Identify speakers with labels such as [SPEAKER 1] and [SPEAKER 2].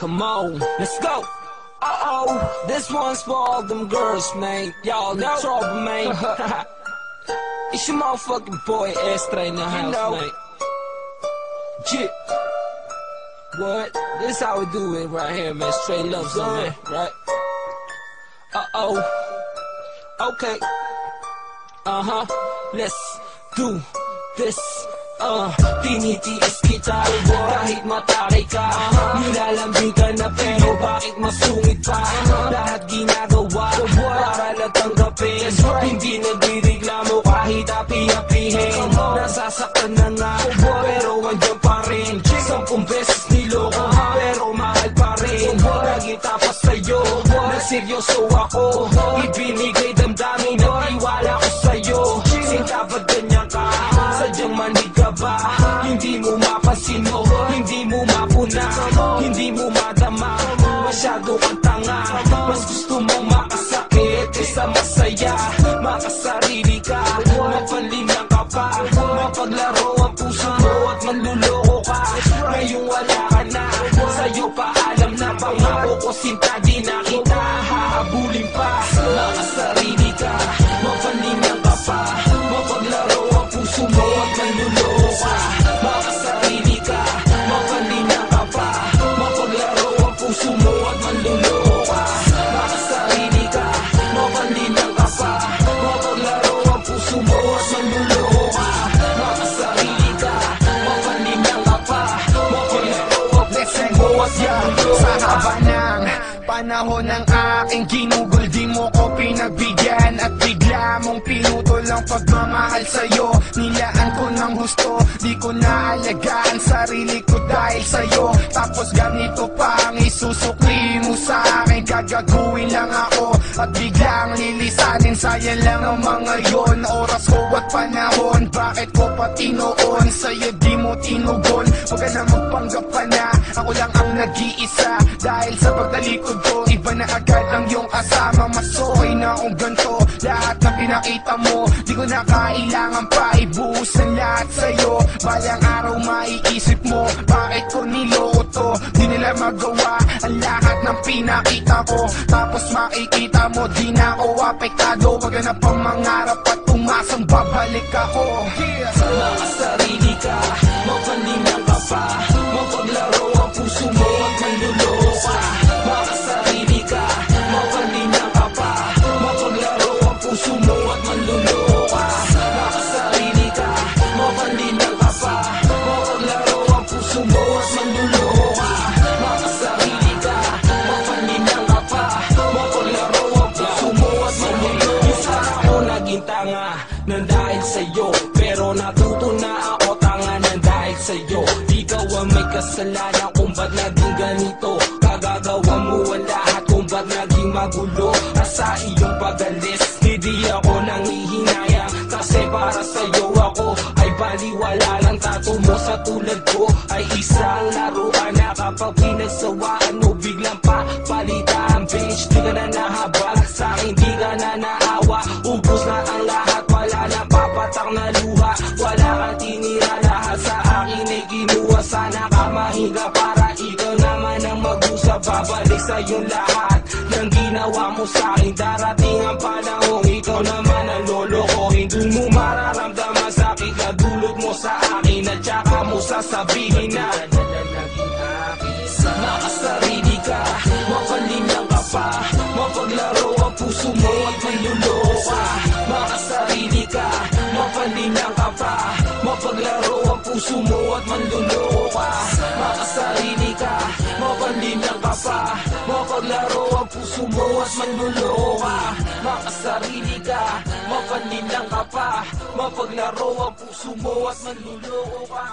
[SPEAKER 1] Come on, let's go. Uh-oh, this one's for all them girls, man. Y'all in trouble, man. It's your motherfucking boy, Estra in the house, man. Jit. What? This how we do it right here, man. Straight love zone, man. Right? Uh-oh. Okay. Uh-huh. Let's do this. Tinitiis kita kahit matay ka. Nilalambing ka na pero bakit masungit pa? Lahat ginagawa para lang tanggapin. Hindi nagdireklamo kahit api-apihin. Nasasaktan na nga pero andyan pa rin. 10 beses niloko pero mahal pa rin. Lagi tapas sa'yo, nagseryoso ako. Ibinigay damdamin at iwala ko sa'yo. Sinta ba't ganyan ka? Sadyang manig ka ba? Hindi mo mapansin mo, hindi mo mapuna, hindi mo madama. Masyado kang tanga, mas gusto mong makasakit kaysa masaya. Makasarili ka, mapanlinang ka pa, mapaglaro ang puso mo at manluloko ka. Ngayong wala ka na, sa'yo pa alam na pangako ko sinta di na kita hahabulin pa. Makasarili ka, mapanlinang ka pa, mapaglaro ang puso mo at manluloko ka. Makasarili ka, mapanlinang ka pa, mapaglaro ang puso mo at manluloko ka. Makasarili ka, mapanlinang ka pa, mapaglaro ang puso mo at manluloko ka. Makasarili ka, mapanlinang ka pa, mapaglaro ang puso mo at manluloko ka.
[SPEAKER 2] Sa haba ng panahon ng aking ginugol, di mo ko pinagbigyan at bigla mong pinutol ang pagmamahal sa'yo. Nilaan ko ng husto, di ko naalagaan sarili ko dahil sa'yo. Tapos ganito pa ang isusukli mo sa akin. Gagaguin lang ako at biglang lilisanin. Sayang lang ang mga yon, oras ko at panahon. Bakit ko pati noon sa'yo di mo tinugon? Huwag ka na magpanggap pa na ako lang ang nag-iisa. Dahil sa pagtalikod ko, iba na agad ang iyong kasama. Mas okay na kung ganito, lahat na pinakita mo. Di ko na kailangan pa ibuhos ang lahat sa'yo. Balang araw maiisip mo, bakit ko niloko to? Di nila magawa ang lahat ng pinakita ko. Tapos makikita mo, di na ako apektado. Huwag ka na pang mangarap at umasang babalik ako.
[SPEAKER 1] Makasarili ka, mapanlinang ka pa, mapaglaro ang puso mo at manluloko ka. Makasarili ka, mapanlinang ka pa, mapaglaro ang puso mo at manluloko ka. Makasarili ka, mapanlinang ka pa, mapaglaro ang puso mo at manluloko ka. Makasarili ka, mapanlinang ka pa, mapaglaro ang puso mo at manluloko ka. Ako naging tanga nang dahil sa'yo, pero natuto na ako tanga nang dahil sa'yo. Ikaw ang may kasalanan kung ba't naging ganito. Kagagawa mo ang lahat kung ba't naging magulo. Sa iyong pagalis, hindi ako nangihinayang, kasi para sa'yo ako ay baliwala lang. Tato mo sa tulad ko ay isang laruan na kapag pinagsawaan mo biglang papalitan. Bitch, di ka na nahabag sa'kin, di ka na naawa. Ubus na ang lahat, wala na papatak na luha. Wala kang tinira, lahat sa akin ay kinuha. Sana ka mahinga para ikaw naman ang mag-usap. Babalik sa'yong lahat ng ginawa mo sa'kin. Darating ang panahon, ikaw naman ang loloko. Hindi mo mararamdaman sakit na dulot mo sa akin. At saka mo sasabihin na makasarili ka, mapanlinang ka pa, mapaglaro ang puso mo at manluloko ka. Makasarili ka, mapanlinang ka pa, mapaglaro ang puso mo at manluloko ka. Makasarili ka, mapanlinang ka pa, mapaglaro ang puso mo at manluloko ka. Makasarili ka, mapanlinang ka pa, mapaglaro ang puso mo at manluloko ka.